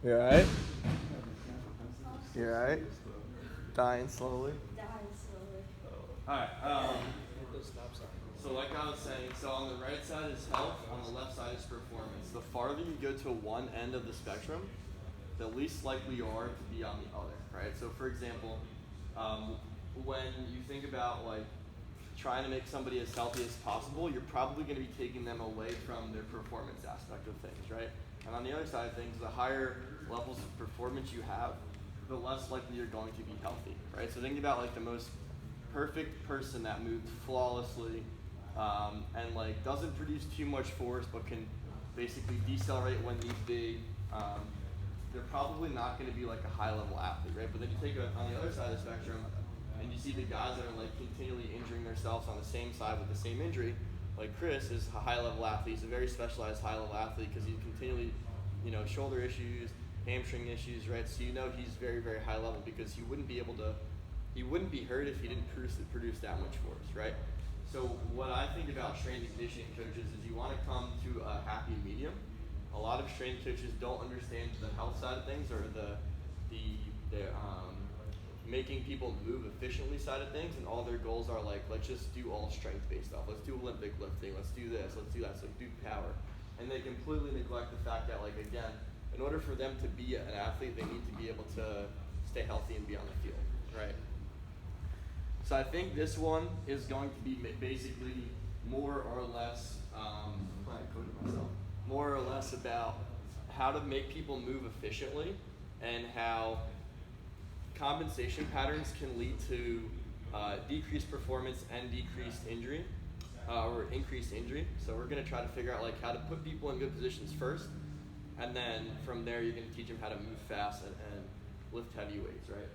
You alright? You alright? Dying slowly? Alright, so like I was saying, so on the right side is health, on the left side is performance. The farther you go to one end of the spectrum, the least likely you are to be on the other, right? So for example, when you think about like trying to make somebody as healthy as possible, you're probably going to be taking them away from their performance aspect of things, right? And on the other side of things, the higher levels of performance you have, the less likely you're going to be healthy, right? So think about like the most perfect person that moved flawlessly and like doesn't produce too much force but can basically decelerate when need be. They're probably not going to be like a high-level athlete, right? But then you take it on the other side of the spectrum, and you see the guys that are like continually injuring themselves on the same side with the same injury. Like Chris is a high-level athlete. He's a very specialized high-level athlete because he continually, shoulder issues, hamstring issues, right? So he's very, very high level because he wouldn't be hurt if he didn't produce that much force, right? So what I think about strength and conditioning coaches is you want to come to a happy medium. A lot of strength coaches don't understand the health side of things or the making people move efficiently side of things, and all their goals are like, let's just do all strength based off. Let's do Olympic lifting. Let's do this. Let's do that. So do power, and they completely neglect the fact that like again, in order for them to be an athlete, they need to be able to stay healthy and be on the field, right? So I think this one is going to be basically more or less, more or less about how to make people move efficiently and how compensation patterns can lead to decreased performance and decreased injury, or increased injury. So we're going to try to figure out like how to put people in good positions first, and then from there you're going to teach them how to move fast and lift heavy weights, right?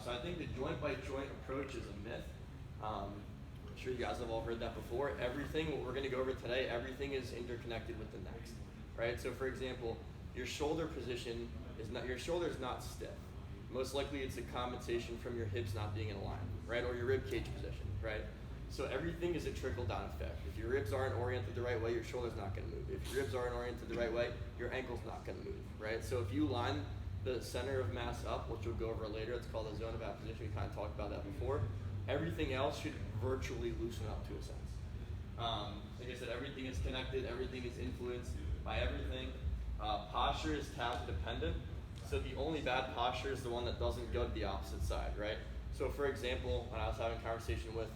So I think the joint by joint approach is a myth. I'm sure you guys have all heard that before. What we're going to go over today, everything is interconnected with the next, right? So for example, your shoulder position your shoulder is not stiff. Most likely it's a compensation from your hips not being in alignment, right? Or your rib cage position, right? So everything is a trickle-down effect. If your ribs aren't oriented the right way, your shoulder's not going to move. If your ribs aren't oriented the right way, your ankle's not going to move, right? So if you line the center of mass up, which we'll go over later, it's called the zone of apposition. We kind of talked about that before. Everything else should virtually loosen up to a sense. Like I said, everything is connected, everything is influenced by everything. Posture is talent dependent. So the only bad posture is the one that doesn't go to the opposite side, right? So for example, when I was having a conversation with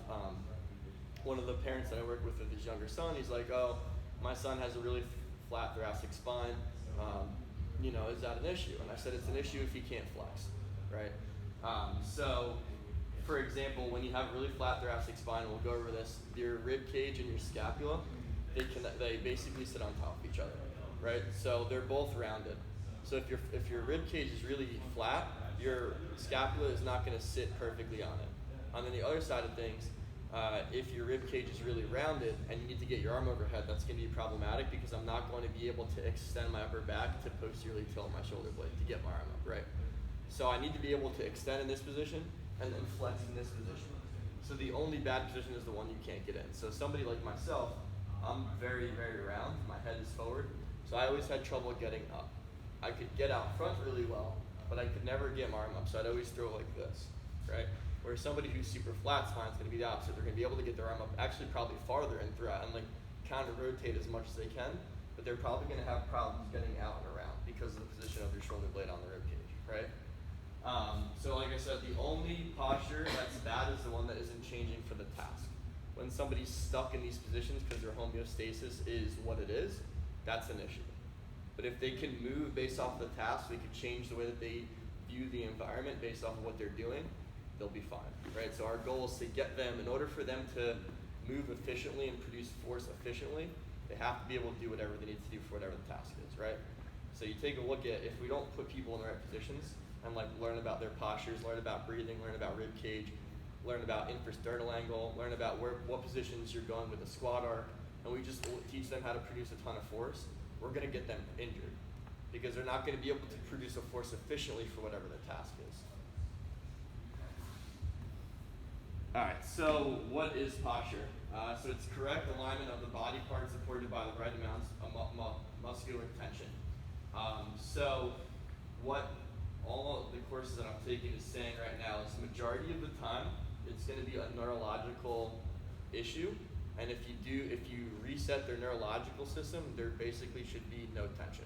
one of the parents that I work with his younger son, he's like, oh, my son has a really flat thoracic spine. Is that an issue? And I said, it's an issue if he can't flex, right? So, for example, when you have a really flat thoracic spine, we'll go over this, your rib cage and your scapula, they basically sit on top of each other, right? So they're both rounded. So if your rib cage is really flat, your scapula is not going to sit perfectly on it. And then the other side of things, if your rib cage is really rounded and you need to get your arm overhead, that's going to be problematic because I'm not going to be able to extend my upper back to posteriorly tilt my shoulder blade to get my arm up, right? So I need to be able to extend in this position and then flex in this position. So the only bad position is the one you can't get in. So somebody like myself, I'm very, very round. My head is forward. So I always had trouble getting up. I could get out front really well, but I could never get my arm up. So I'd always throw like this, right? Where somebody who's super flat spine is going to be the opposite. They're going to be able to get their arm up actually probably farther and throughout and like kind of rotate as much as they can, but they're probably going to have problems getting out and around because of the position of your shoulder blade on the rib cage, right? So like I said, the only posture that's bad is the one that isn't changing for the task. When somebody's stuck in these positions because their homeostasis is what it is, that's an issue. But if they can move based off the task, they can change the way that they view the environment based off of what they're doing, they'll be fine, right? So our goal is to get them, in order for them to move efficiently and produce force efficiently, they have to be able to do whatever they need to do for whatever the task is, right? So you take a look at, if we don't put people in the right positions and like learn about their postures, learn about breathing, learn about rib cage, learn about infrasternal angle, learn about what positions you're going with a squat arc, and we just teach them how to produce a ton of force, we're going to get them injured because they're not going to be able to produce a force efficiently for whatever the task is. All right, so what is posture? So it's correct alignment of the body part supported by the right amounts of muscular tension. So what all of the courses that I'm taking is saying right now is the majority of the time it's going to be a neurological issue, and if you reset their neurological system, there basically should be no tension,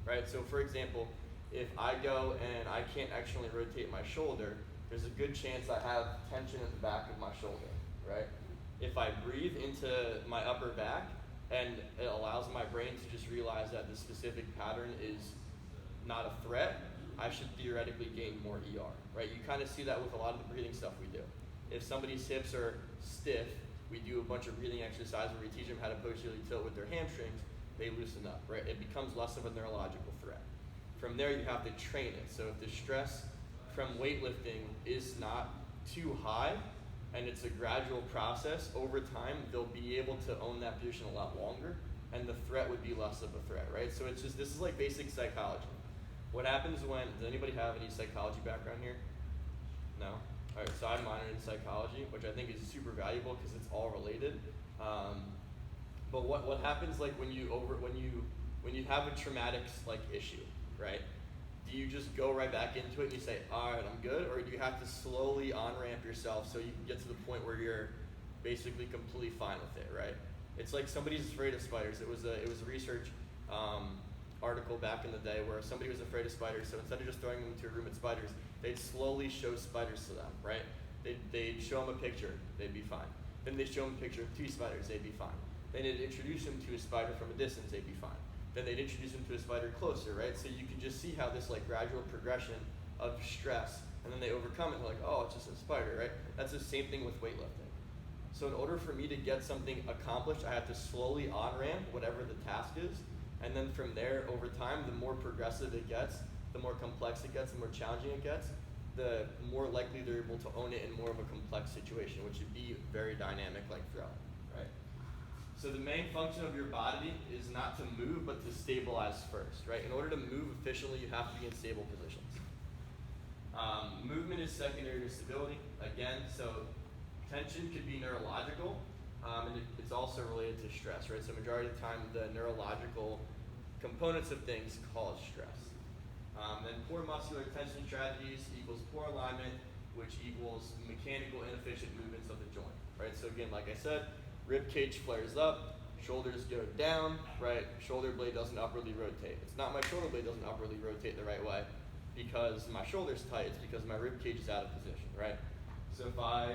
right? So for example, if I go and I can't externally rotate my shoulder, there's a good chance I have tension in the back of my shoulder, right? If I breathe into my upper back and it allows my brain to just realize that the specific pattern is not a threat, I should theoretically gain more ER, right? You kind of see that with a lot of the breathing stuff we do. If somebody's hips are stiff, we do a bunch of breathing exercises where we teach them how to posteriorly tilt with their hamstrings, they loosen up, right? It becomes less of a neurological threat. From there, you have to train it. So if the stress from weightlifting is not too high, and it's a gradual process, over time, they'll be able to own that position a lot longer, and the threat would be less of a threat, right? So it's just, this is like basic psychology. What happens when, does anybody have any psychology background here? No? All right, so I minored in psychology, which I think is super valuable because it's all related. But what happens like when you have a traumatic like issue, right? Do you just go right back into it and you say, all right, I'm good? Or do you have to slowly on-ramp yourself so you can get to the point where you're basically completely fine with it, right? It's like somebody's afraid of spiders. It was a research article back in the day where somebody was afraid of spiders, so instead of just throwing them into a room with spiders, they'd slowly show spiders to them, right? They'd show them a picture, they'd be fine. Then they'd show them a picture of 2 spiders, they'd be fine. Then they'd introduce them to a spider from a distance, they'd be fine. Then they'd introduce them to a spider closer, right? So you can just see how this like gradual progression of stress, and then they overcome it, like, oh, it's just a spider, right? That's the same thing with weightlifting. So in order for me to get something accomplished, I have to slowly on-ramp whatever the task is, and then from there, over time, the more progressive it gets, the more complex it gets, the more challenging it gets, the more likely they're able to own it in more of a complex situation, which would be very dynamic like throwing, right? So the main function of your body is not to move, but to stabilize first, right? In order to move efficiently, you have to be in stable positions. Movement is secondary to stability, again, so tension could be neurological, and it's also related to stress, right? So majority of the time, the neurological components of things cause stress. Then poor muscular tension strategies equals poor alignment, which equals mechanical inefficient movements of the joint, right? So again, like I said, rib cage flares up, shoulders go down, right? Shoulder blade doesn't upwardly rotate. It's not my shoulder blade doesn't upwardly rotate the right way because my shoulder's tight, it's because my rib cage is out of position, right? So if I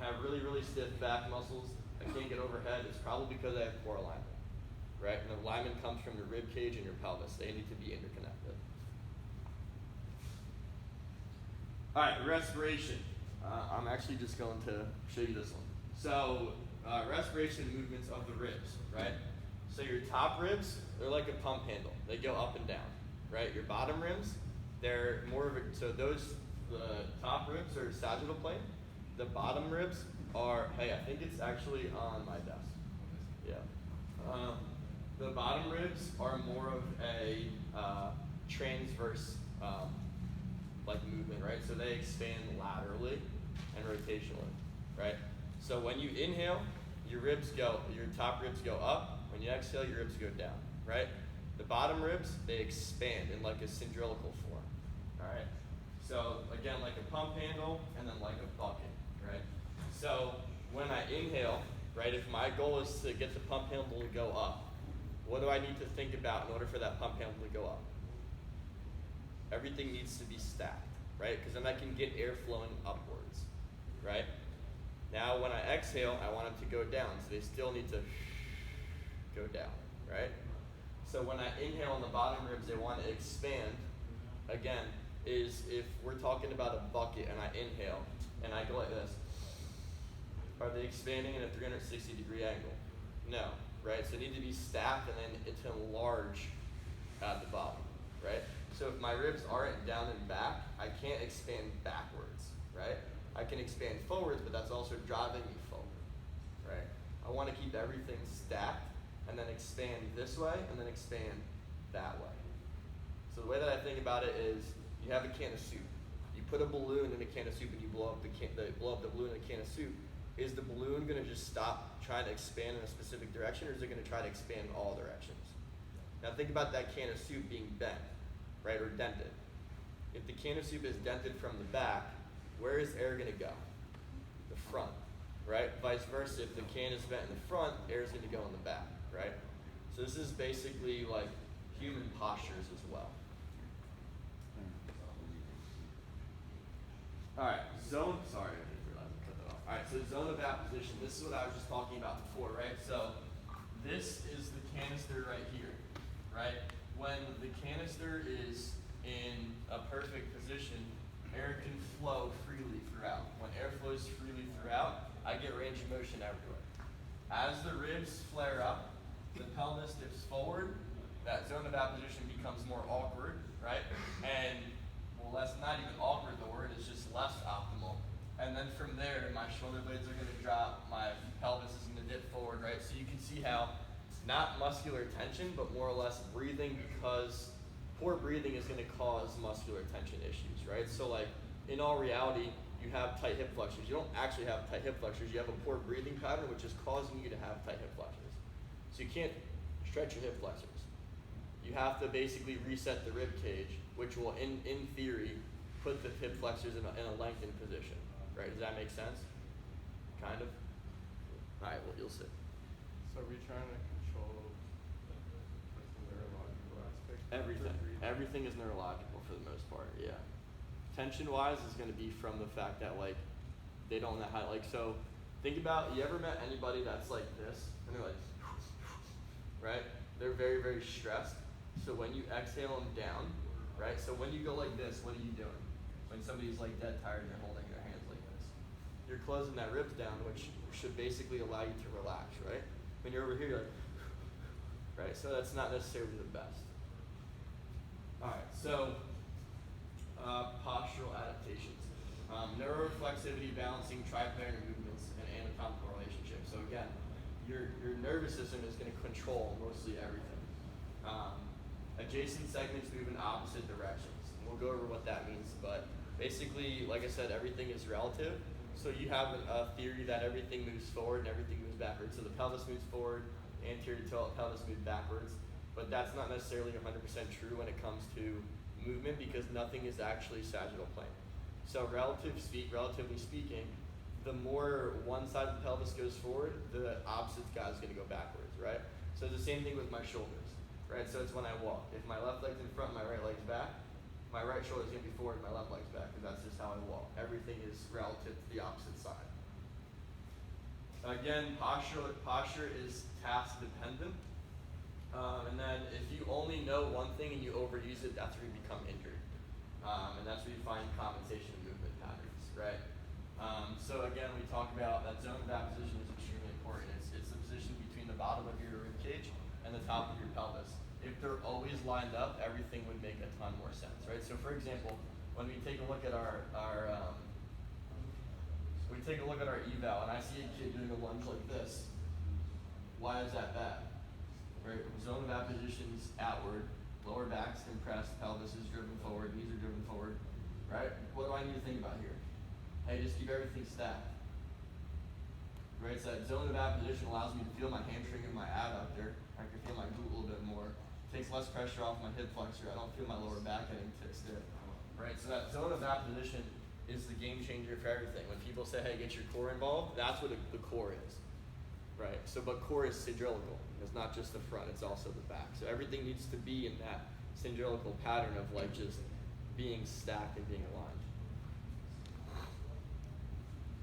have really, really stiff back muscles, I can't get overhead, it's probably because I have poor alignment, right? And the alignment comes from your rib cage and your pelvis. They need to be interconnected. All right, respiration. I'm actually just going to show you this one. So respiration movements of the ribs, right? So your top ribs, they're like a pump handle. They go up and down, right? Your bottom ribs, they're more of a, so those, the top ribs are sagittal plane. The bottom ribs are, hey, I think it's actually on my desk. Yeah. The bottom ribs are more of a transverse like movement, right? So they expand laterally and rotationally, right? So when you inhale, your top ribs go up. When you exhale, your ribs go down, right? The bottom ribs, they expand in like a cylindrical form, all right? So again, like a pump handle and then like a bucket, right? So when I inhale, right, if my goal is to get the pump handle to go up, what do I need to think about in order for that pump handle to go up? Everything needs to be stacked, right? Because then I can get air flowing upwards, right? Now when I exhale, I want them to go down, so they still need to go down, right? So when I inhale on the bottom ribs, they want to expand. Again, is if we're talking about a bucket and I inhale and I go like this, are they expanding in a 360-degree angle? No, right? So they need to be stacked and then it's enlarged at the bottom, right? So if my ribs aren't down and back, I can't expand backwards, right? I can expand forwards, but that's also driving me forward, right? I want to keep everything stacked and then expand this way and then expand that way. So the way that I think about it is you have a can of soup. You put a balloon in a can of soup and you blow up the balloon in a can of soup. Is the balloon going to just stop trying to expand in a specific direction, or is it going to try to expand all directions? Now think about that can of soup being bent. right, or dented. If the can of soup is dented from the back, where is air going to go? The front, right? Vice versa, if the can is bent in the front, air is going to go in the back, right? So this is basically like human postures as well. All right, sorry, I didn't realize I cut that off. All right, so zone of apposition, this is what I was just talking about before, right? So this is the canister right here, right? When the canister is in a perfect position, air can flow freely throughout. When air flows freely throughout, I get range of motion everywhere. As the ribs flare up, the pelvis dips forward, that zone of apposition becomes more awkward, right? And, well, that's not even awkward, the word is just less optimal. And then from there, my shoulder blades are gonna drop, my pelvis is gonna dip forward, right? So you can see how, not muscular tension, but more or less breathing, because poor breathing is gonna cause muscular tension issues, right? So like, in all reality, you have tight hip flexors. You don't actually have tight hip flexors, you have a poor breathing pattern, which is causing you to have tight hip flexors. So you can't stretch your hip flexors. You have to basically reset the rib cage, which will, in theory, put the hip flexors in a lengthened position, right? Does that make sense? Kind of? All right, well, you'll see. So are we trying to control the neurological aspect? Everything is neurological for the most part, yeah. Tension-wise is going to be from the fact that, like, they don't know how, like, so think about, you ever met anybody that's like this, and they're like, right? They're very, very stressed. So when you exhale them down, right? So when you go like this, what are you doing? When somebody's like dead tired and you're holding their hands like this. You're closing that ribs down, which should basically allow you to relax, right? When you're over here, you're like, right? So that's not necessarily the best. All right, so postural adaptations. Neuroreflexivity, balancing, triplanar movements, and anatomical relationships. So again, your nervous system is going to control mostly everything. Adjacent segments move in opposite directions. And we'll go over what that means, but basically, like I said, everything is relative. So you have a theory that everything moves forward and everything moves backwards. So the pelvis moves forward, anterior pelvis moves backwards, but that's not necessarily 100% true when it comes to movement, because nothing is actually sagittal plane. So relatively speaking, the more one side of the pelvis goes forward, the opposite guy is going to go backwards, right? So it's the same thing with my shoulders, right? So it's when I walk. If my left leg's in front, my right leg's back, my right shoulder is going to be forward, my left leg's back, because that's just how I walk. Everything is relative to the opposite side. Again, posture is task dependent. And then if you only know one thing and you overuse it, that's where you become injured. And that's where you find compensation and movement patterns, right? So again, we talk about that zone of apposition is extremely important. It's the position between the bottom of your rib cage and the top of your pelvis. If they're always lined up, everything would make a ton more sense, right? So for example, when we take a look at our eval, and I see a kid doing a lunge like this, why is that bad? Right? Zone of apposition's outward, lower back's compressed, pelvis is driven forward, knees are driven forward, right? What do I need to think about here? Hey, just keep everything stacked. Right, so that zone of apposition allows me to feel my hamstring and my ab up there. I can feel my glute a little bit more. Takes less pressure off my hip flexor. I don't feel my lower back getting stiff. Right, so that zone of apposition is the game changer for everything. When people say, hey, get your core involved, that's what the core is. Right, so but core is cylindrical. It's not just the front, it's also the back. So everything needs to be in that cylindrical pattern of like just being stacked and being aligned.